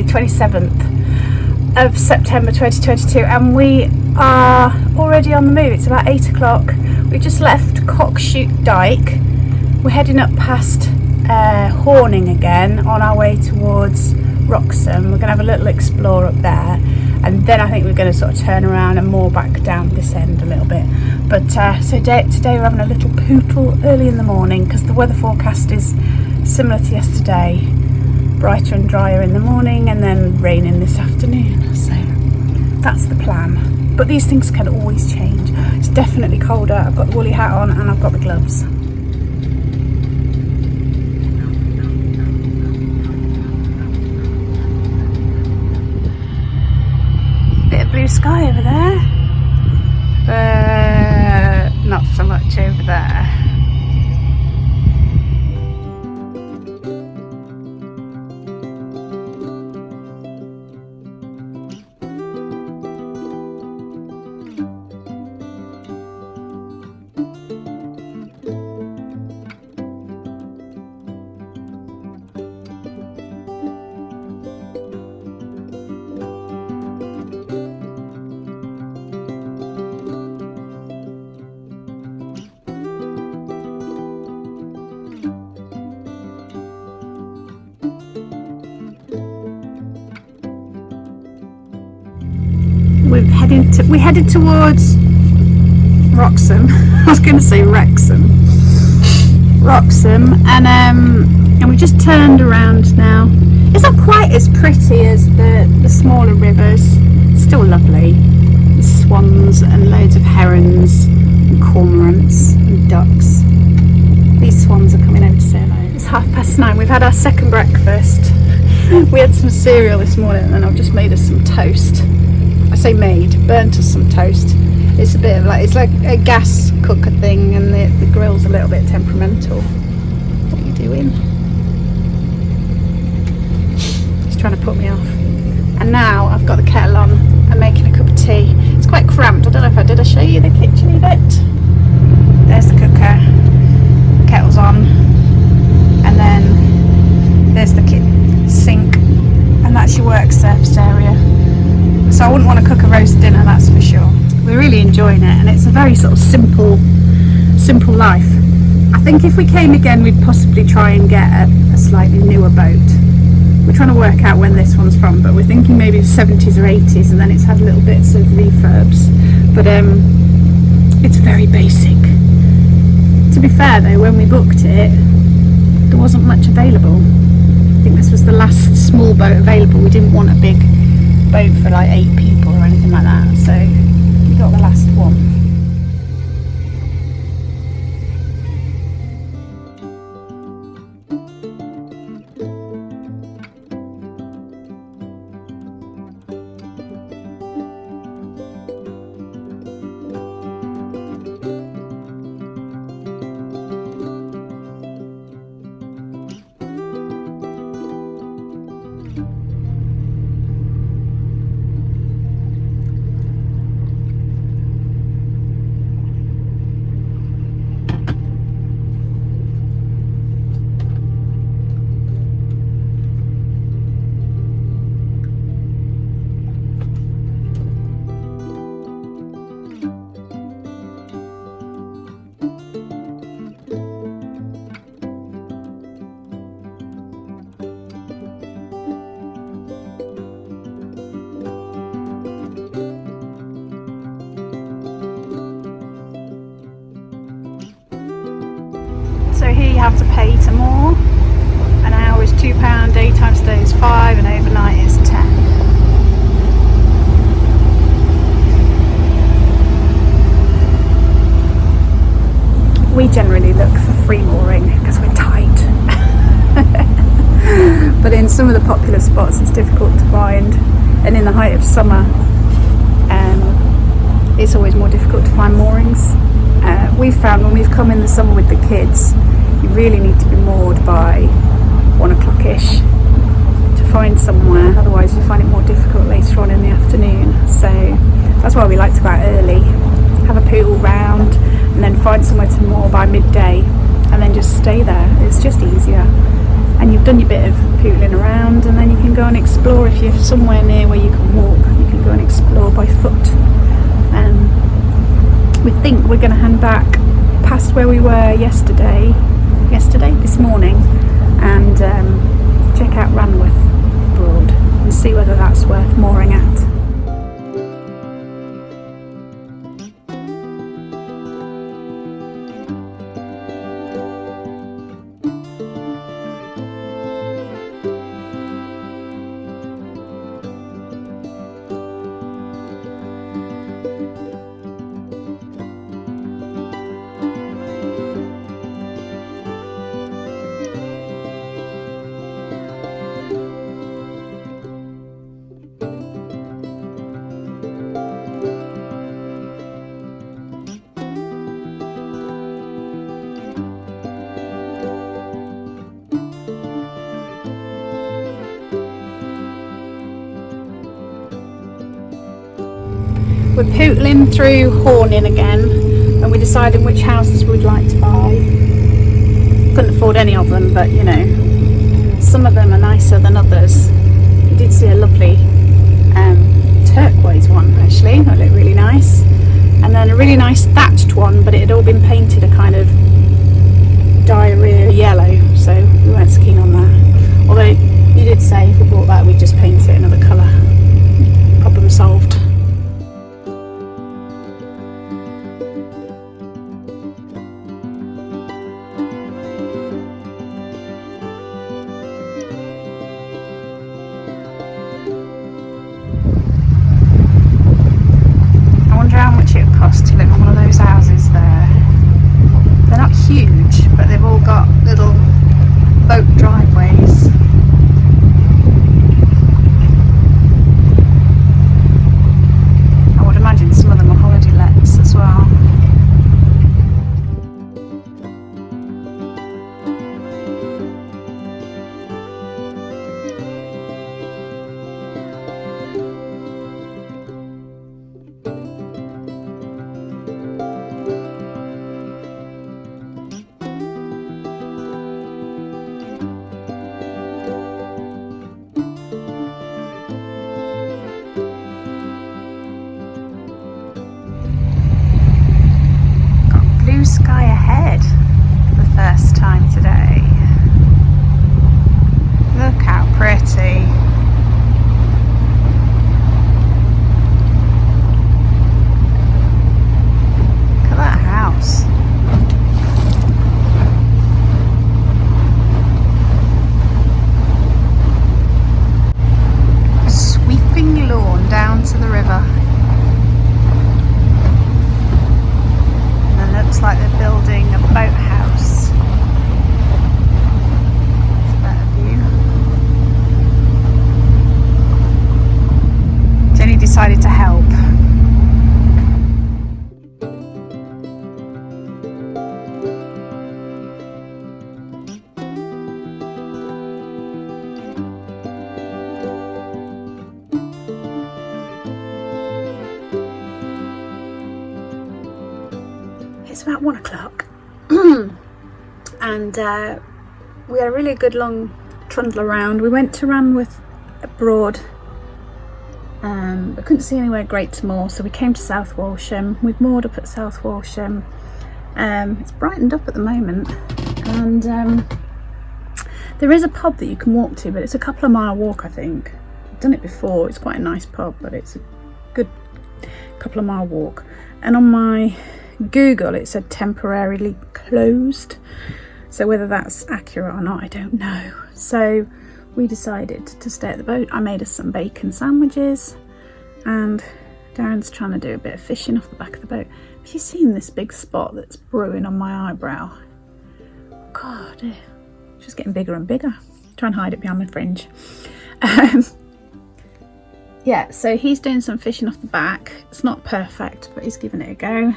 27th of September 2022, and we are already on the move. It's about 8 o'clock. We just left Cockshoot Dyke. We're heading up past Horning again on our way towards Wroxham. We're going to have a little explore up there, and then I think we're going to sort of turn around and more back down this end a little bit. But so today we're having a little pootle early in the morning because the weather forecast is similar to yesterday. Brighter and drier in the morning and then raining this afternoon. So that's the plan. But these things can always change. It's definitely colder. I've got the woolly hat on and I've got the gloves. Bit of blue sky over there, but not so much over there. We headed towards Wroxham. I was going to say Wrexham. Wroxham, and we just turned around now. It's not quite as pretty as the smaller rivers. Still lovely. There's swans and loads of herons and cormorants and ducks. These swans are coming over to say hello. It's 9:30. We've had our second breakfast. We had some cereal this morning, and then I've just made us some toast. I say burnt us some toast. It's a bit of it's like a gas cooker thing, and the grill's a little bit temperamental. What are you doing? He's trying to put me off. And now I've got the kettle on. I'm making a cup of tea. It's quite cramped. I don't know if did I show you the kitchen bit? There's the cooker. Kettle's on. And then there's the sink. And that's your work surface area. So I wouldn't want to cook a roast dinner, that's for sure. We're really enjoying it, and it's a very sort of simple life. I think if we came again, we'd possibly try and get a slightly newer boat. We're trying to work out when this one's from, but we're thinking maybe the 70s or 80s, and then it's had little bits of refurbs. But it's very basic. To be fair though, when we booked it, there wasn't much available. I think this was the last small boat available. We didn't want a big boat for like 8 people or anything like that, so we got the last one. So here you have to pay to moor. An hour is £2, daytime stay is £5, and overnight is £10. We generally look for free mooring because we're tight. But in some of the popular spots it's difficult to find, and in the height of summer it's always more difficult to find moorings. We've found when we've come in the summer with the kids, you really need to be moored by 1 o'clock-ish to find somewhere, otherwise you find it more difficult later on in the afternoon. So that's why we like to go out early, have a pool round, and then find somewhere to moor by midday, and then just stay there. It's just easier. and you've done your bit of pootling around, and then you can go and explore. If you're somewhere near where you can walk, you can go and explore by foot. We think we're going to hand back past where we were this morning, and check out Ranworth Broad and see whether that's worth mooring at. We're pootling through Horning again, and we're deciding which houses we'd like to buy. Couldn't afford any of them, but you know, some of them are nicer than others. We did see a lovely turquoise one actually, that looked really nice, and then a really nice thatched one, but it had all been painted a kind of diarrhea yellow, so we weren't so keen on that. Although you did say if we bought that we'd just paint it another colour. Problem solved. To live in one of those houses there. They're not huge, but they've all got little boat driveways. I would imagine some of them are holiday lets as well. Sky ahead for the first time today. Look how pretty. Look at that house. A sweeping lawn down to the river. Looks like they're building a boathouse. That's a better view. Jenny decided to help. It's about 1 o'clock and we had a really good long trundle around. We went to Ranworth Broad, but couldn't see anywhere great to moor, so we came to South Walsham. We've moored up at South Walsham. It's brightened up at the moment, and there is a pub that you can walk to, but it's a couple of mile walk I think. I've done it before. It's quite a nice pub, but it's a good couple of mile walk. And on my Google it said temporarily closed, so whether that's accurate or not I don't know. So we decided to stay at the boat. I made us some bacon sandwiches, and Darren's trying to do a bit of fishing off the back of the boat. Have you seen this big spot that's brewing on my eyebrow? God, it's just getting bigger and bigger. Try and hide it behind my fringe. Yeah, so he's doing some fishing off the back. It's not perfect, but he's giving it a go.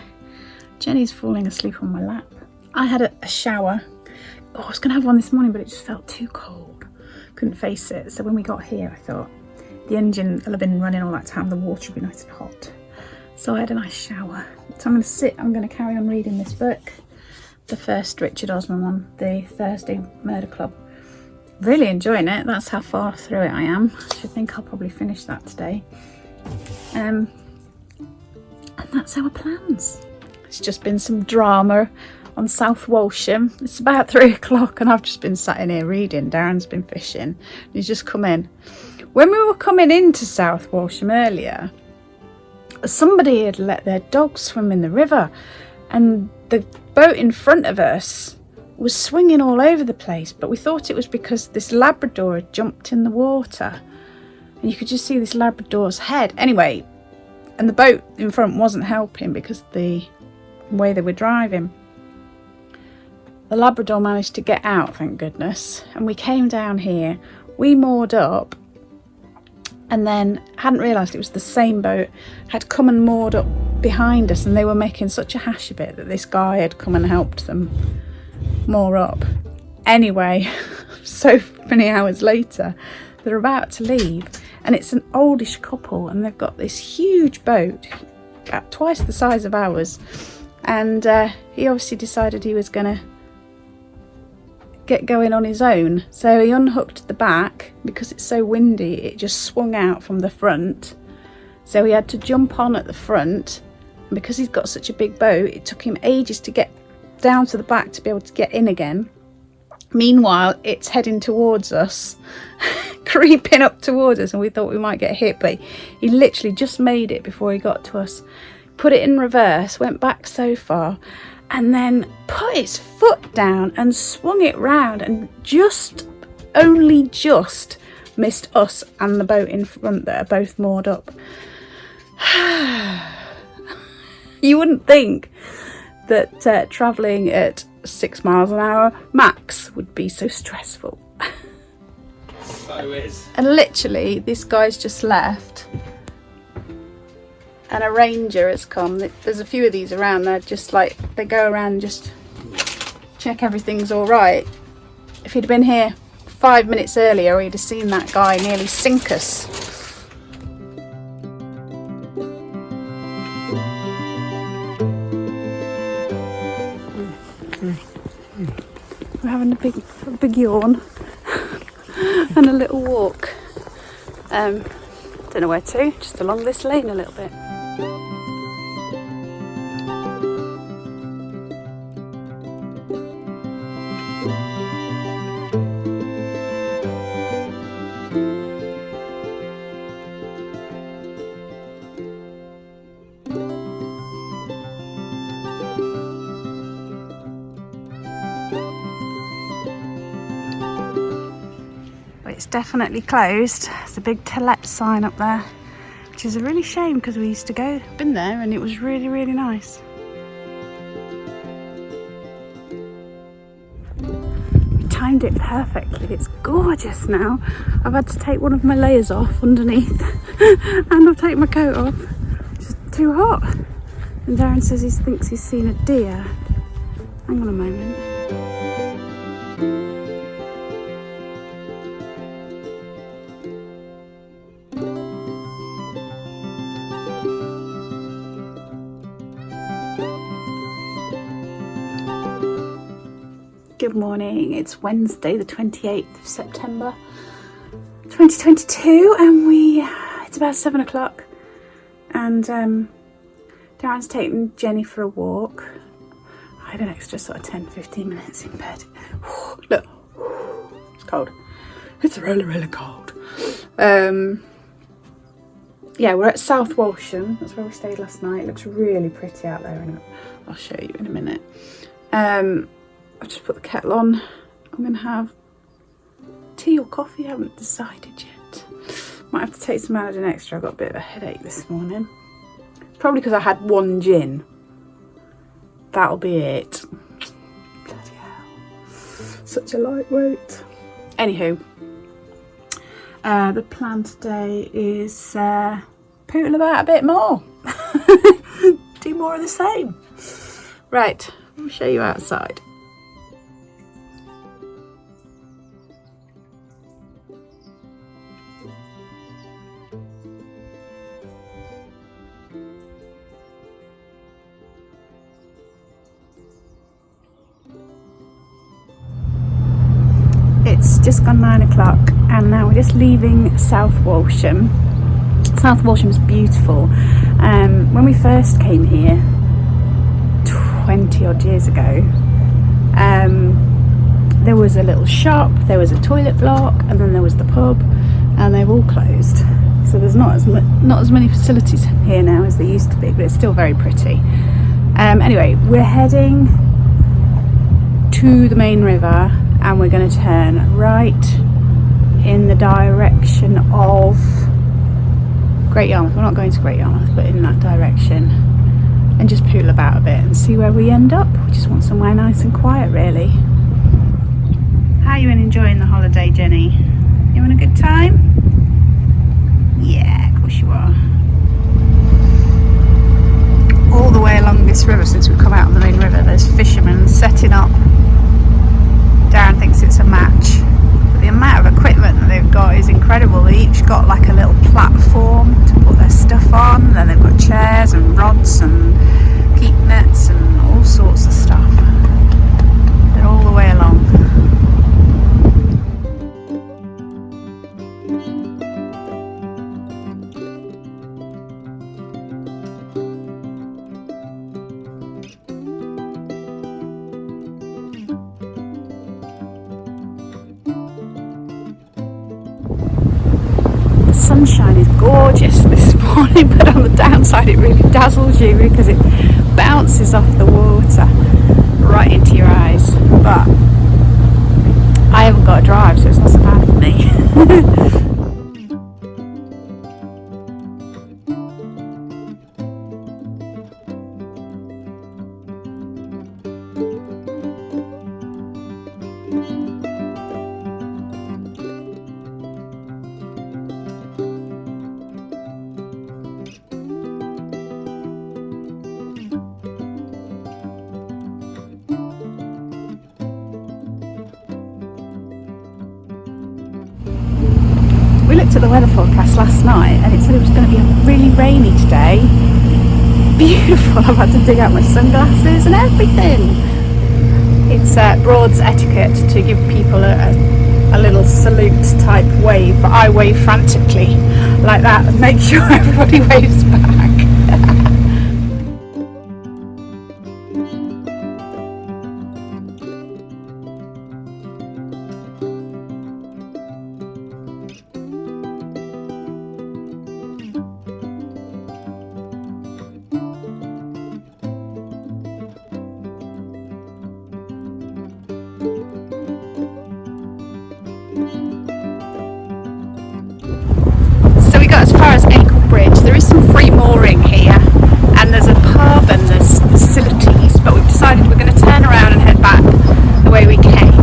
Jenny's falling asleep on my lap. I had a shower. Oh, I was going to have one this morning, but it just felt too cold. Couldn't face it. So when we got here, I thought the engine will have been running all that time. The water will be nice and hot. So I had a nice shower. So I'm going to sit. I'm going to carry on reading this book. The first Richard Osman one, the Thursday Murder Club. really enjoying it. That's how far through it I am. I should think I'll probably finish that today. And that's our plans. It's just been some drama on South Walsham. It's about 3 o'clock and I've just been sat in here reading. Darren's been fishing. He's just come in. When we were coming into South Walsham earlier, somebody had let their dog swim in the river and the boat in front of us was swinging all over the place, but we thought it was because this Labrador had jumped in the water and you could just see this Labrador's head. Anyway, and the boat in front wasn't helping because the way they were driving. The Labrador managed to get out, thank goodness, and we came down here, we moored up, and then hadn't realised it was the same boat, had come and moored up behind us, and they were making such a hash of it that this guy had come and helped them moor up. Anyway, so many hours later, they're about to leave, and it's an oldish couple, and they've got this huge boat, about twice the size of ours, and he obviously decided he was going to get going on his own, so he unhooked the back. Because it's so windy, it just swung out from the front, so he had to jump on at the front, and because he's got such a big boat, it took him ages to get down to the back to be able to get in again. Meanwhile, it's heading towards us, creeping up towards us, and we thought we might get hit, but he literally just made it before he got to us, put it in reverse, went back so far, and then put his foot down and swung it round and only just missed us and the boat in front that are both moored up. You wouldn't think that travelling at 6 miles an hour max would be so stressful. So is. And literally, this guy's just left and a ranger has come. There's a few of these around. They're just like, they go around and just check everything's all right. If he'd been here 5 minutes earlier, he'd have seen that guy nearly sink us. We're having a big yawn and a little walk. Don't know where to, just along this lane a little bit. It's definitely closed. There's a big to let sign up there, which is a really shame because we used to been there and it was really, really nice. We timed it perfectly. It's gorgeous now. I've had to take one of my layers off underneath and I've taken my coat off. It's just too hot. And Darren says he thinks he's seen a deer. Hang on a moment. Good morning, it's Wednesday the 28th of September 2022 and it's about 7 o'clock and Darren's taking Jenny for a walk. I had an extra sort of 10-15 minutes in bed. Look, it's cold. It's really, really cold. Yeah, we're at South Walsham. That's where we stayed last night. It looks really pretty out there. And I'll show you in a minute. I've just put the kettle on. I'm going to have tea or coffee. I haven't decided yet. Might have to take some Anadin extra. I got a bit of a headache this morning. Probably because I had one gin. That'll be it. Bloody hell. Such a lightweight. Anywho, the plan today is poodle about a bit more. Do more of the same. Right, I'll show you outside. It's just gone 9 o'clock and now we're just leaving South Walsham. South Walsham is beautiful. When we first came here 20 odd years ago, there was a little shop, there was a toilet block, and then there was the pub, and they've all closed. So there's not as many facilities here now as there used to be, but it's still very pretty. Anyway, we're heading to the main river and we're going to turn right in the direction of Great Yarmouth. We're not going to Great Yarmouth, but in that direction, and just poodle about a bit and see where we end up. We just want somewhere nice and quiet, really. How are you enjoying the holiday, Jenny? You having a good time? Yeah, of course you are. All the way along this river, since we've come out on the main river, there's fishermen setting up. Darren thinks it's a match, but the amount of equipment that they've got is incredible. They each got like a little platform to put their stuff on, then they've got chairs and rods and peak nets and all sorts of stuff. They're all the way along. The sunshine is gorgeous this morning, but on the downside it really dazzles you because it bounces off the water right into your eyes. But I haven't got a drive, so it's not so bad for me. We looked at the weather forecast last night and it said it was going to be really rainy today. Beautiful. I've had to dig out my sunglasses and everything. It's Broad's etiquette to give people a little salute type wave, but I wave frantically like that and make sure everybody waves back. So we got as far as Acle Bridge. There is some free mooring here and there's a pub and there's facilities, but we've decided we're going to turn around and head back the way we came.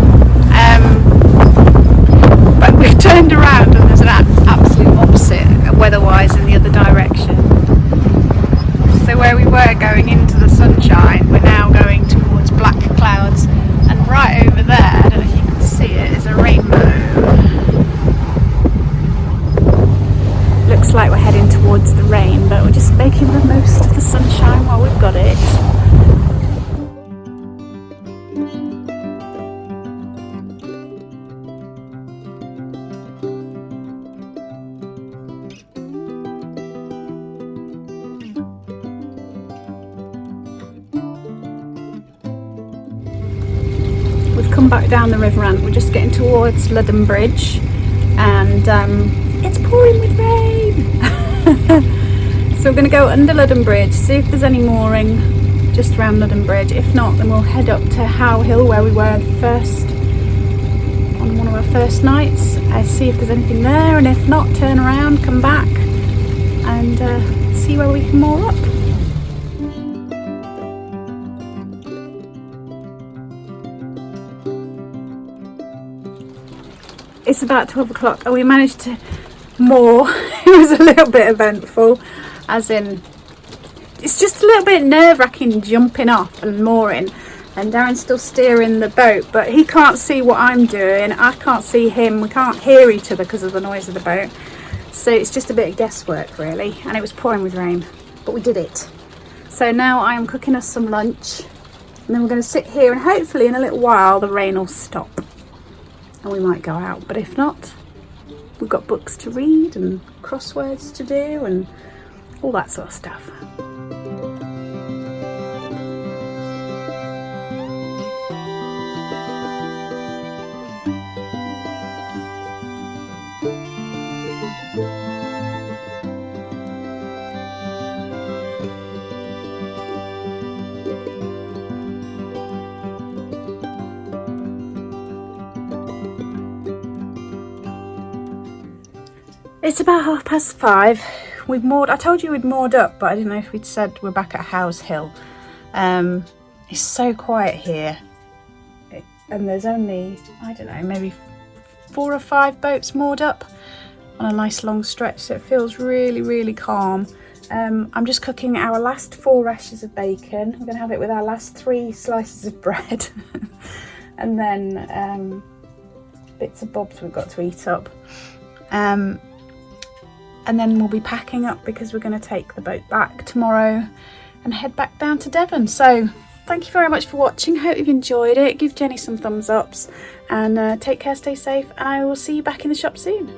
But we've turned around and there's an absolute opposite weather-wise in the other direction. So where we were going into the sunshine, we're now going towards black clouds, and right over there, I don't know if you can see it, is a rainbow. Looks like we're heading towards the rain, but we're just making the most of the sunshine while we've got it. We've come back down the river and we're just getting towards Ludden Bridge, and it's pouring with rain. So we're going to go under Ludden Bridge, see if there's any mooring just around Ludden Bridge. If not, then we'll head up to How Hill where we were on one of our first nights, see if there's anything there, and if not, turn around, come back and see where we can moor up. It's about 12 o'clock and we managed to moor. It was a little bit eventful, as in it's just a little bit nerve-wracking jumping off and mooring, and Darren's still steering the boat, but he can't see what I'm doing, I can't see him, we can't hear each other because of the noise of the boat, so it's just a bit of guesswork really, and it was pouring with rain, but we did it. So now I am cooking us some lunch, and then we're going to sit here and hopefully in a little while the rain will stop. and we might go out. But if not, we've got books to read and crosswords to do and all that sort of stuff. It's about 5:30. We've moored. I told you we'd moored up, but I didn't know if we'd said we're back at Howes Hill. It's so quiet here, and there's only, I don't know, maybe 4 or 5 boats moored up on a nice long stretch, so it feels really, really calm. I'm just cooking our last 4 rashers of bacon. We're going to have it with our last 3 slices of bread, and then bits of bobs we've got to eat up. And then we'll be packing up because we're going to take the boat back tomorrow and head back down to Devon. So thank you very much for watching. Hope you've enjoyed it. Give Jenny some thumbs ups, and take care, stay safe, and I will see you back in the shop soon.